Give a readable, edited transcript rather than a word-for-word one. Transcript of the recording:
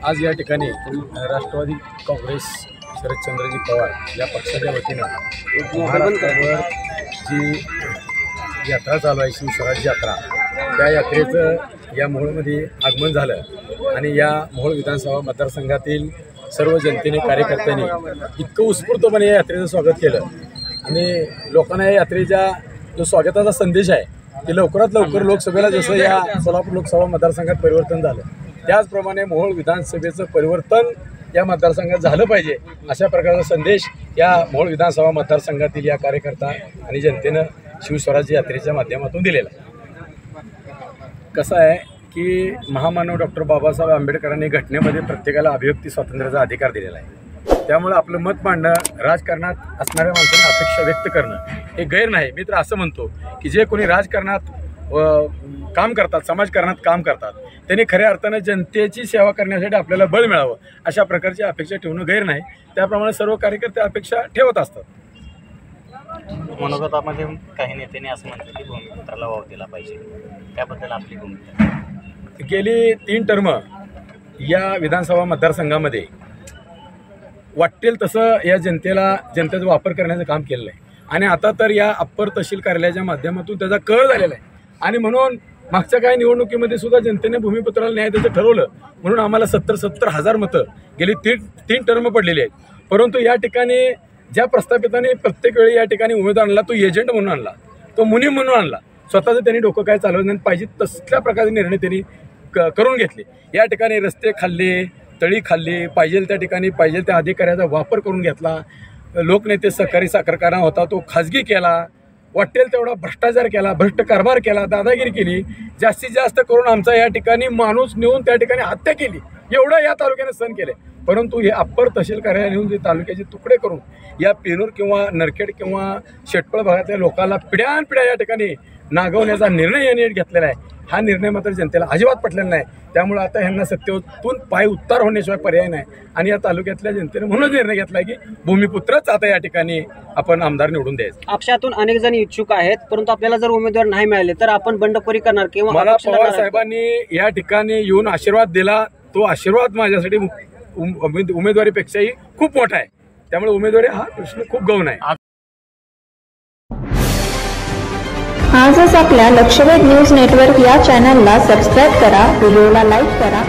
आज या ठिकाणी राष्ट्रवादी काँग्रेस शरदचंद्रजी पवार या पक्षाच्या वतीनं महाराष्ट्रावर जी यात्रा चालू आहे शिवस्वराज्य यात्रा, त्या यात्रेचं या मोहोळमध्ये आगमन झालं आणि या मोहोळ विधानसभा मतदारसंघातील सर्व जनतेने कार्यकर्त्यांनी इतकं उत्स्फूर्तपणे या यात्रेचं स्वागत केलं आणि लोकांना या यात्रेच्या जो स्वागताचा संदेश आहे की लवकरात लवकर लोकसभेला जसं या सोलापूर लोकसभा मतदारसंघात परिवर्तन झालं त्याचप्रमाणे मोहोळ विधानसभेचं परिवर्तन या मतदारसंघात झालं पाहिजे अशा प्रकारचा संदेश या मोहोळ विधानसभा मतदारसंघातील या कार्यकर्ता आणि जनतेनं शिवस्वराज्य यात्रेच्या माध्यमातून दिलेला आहे। कसं आहे की महामानव डॉक्टर बाबासाहेब आंबेडकरांनी घटनेमध्ये प्रत्येकाला अभिव्यक्ती स्वातंत्र्याचा अधिकार दिलेला आहे। त्यामुळे आपलं मत मांडणं, राजकारणात असणाऱ्या माणसांना अपेक्षा व्यक्त करणं हे गैर नाही। मी तर असं म्हणतो की जे कोणी राजकारणात काम करतात, समाजकारणात काम करतात, त्यांनी खऱ्या अर्थानं जनतेची सेवा करण्यासाठी आपल्याला बळ मिळावं अशा प्रकारची अपेक्षा ठेवणं गैर नाही। त्याप्रमाणे सर्व कार्यकर्ते अपेक्षा ठेवत असतात। मनोगतामध्ये काही नेत्यांनी असं म्हटलं की भूमिपुत्राला वाव दिला पाहिजे, त्याबद्दल आपली भूमिका? गेली 3 टर्म या विधानसभा मतदारसंघामध्ये वाटेल तसं या जनतेचा वापर करण्याचं काम केलेलं आहे आणि आता तर या अप्पर तहसील कार्यालयाच्या माध्यमातून त्याचा कळ झालेला आहे आणि म्हणून मागच्या काही निवडणुकीमध्ये सुद्धा जनतेने भूमिपुत्राला न्याय द्यायचं ठरवलं म्हणून आम्हाला 70 हजार मतं गेली 3 टर्म पडलेली आहेत। परंतु या ठिकाणी ज्या प्रस्थापिताने प्रत्येक वेळी या ठिकाणी उमेदवार आणला, तो एजंट म्हणून आणला, तो मुनीम म्हणून आणला, स्वतःचं त्यांनी डोकं काय चालवलं नाही पाहिजे तसल्या प्रकारचे निर्णय त्यांनी करून घेतले। या ठिकाणी रस्ते खाल्ले, तळी खाल्ली, पाहिजे त्या ठिकाणी पाहिजे त्या अधिकाऱ्याचा वापर करून घेतला, लोकनेते सहकारी साखर कारखाना होता तो खाजगी केला, वाटेल तेवढा भ्रष्टाचार केला, भ्रष्ट कारभार केला, दादागिरी केली, जास्तीत जास्त करून आमचा या ठिकाणी माणूस नेऊन त्या ठिकाणी हत्या केली, एवढं या तालुक्याने सहन केले। परंतु हे अप्पर तहसील कार्यालय नेऊन जे तालुक्याचे तुकडे करून या पेनूर किंवा नरखेड किंवा शेटपळ भागातल्या लोकांना पिढ्यानपिढ्या या ठिकाणी नागवण्याचा निर्णय यांनी घेतलेला आहे। हा निर्णय मात्र जनतेला अजिबात पटलेला नाही। त्यामुळे आता ह्यांना सत्तेतून पाय उत्तार होण्याशिवाय पर्याय नाही आणि या तालुक्यातल्या जनतेने म्हणूनच निर्णय घेतला आहे की भूमिपुत्रच आता या ठिकाणी आपण आमदार निवडून द्यायचं। पक्षातून अनेक जण इच्छुक आहेत, परंतु आपल्याला जर उमेदवार नाही मिळाले तर आपण बंडखोरी करणार किंवा मला पवार साहेबांनी या ठिकाणी येऊन आशीर्वाद दिला, तो आशीर्वाद माझ्यासाठी उमेदवारीपेक्षाही खूप मोठा आहे। त्यामुळे उमेदवारी हा प्रश्न खूप गौण आहे। आजच आपल्या लक्षवेध न्यूज नेटवर्क या चॅनलला सबस्क्राईब करा, व्हिडिओला लाईक करा।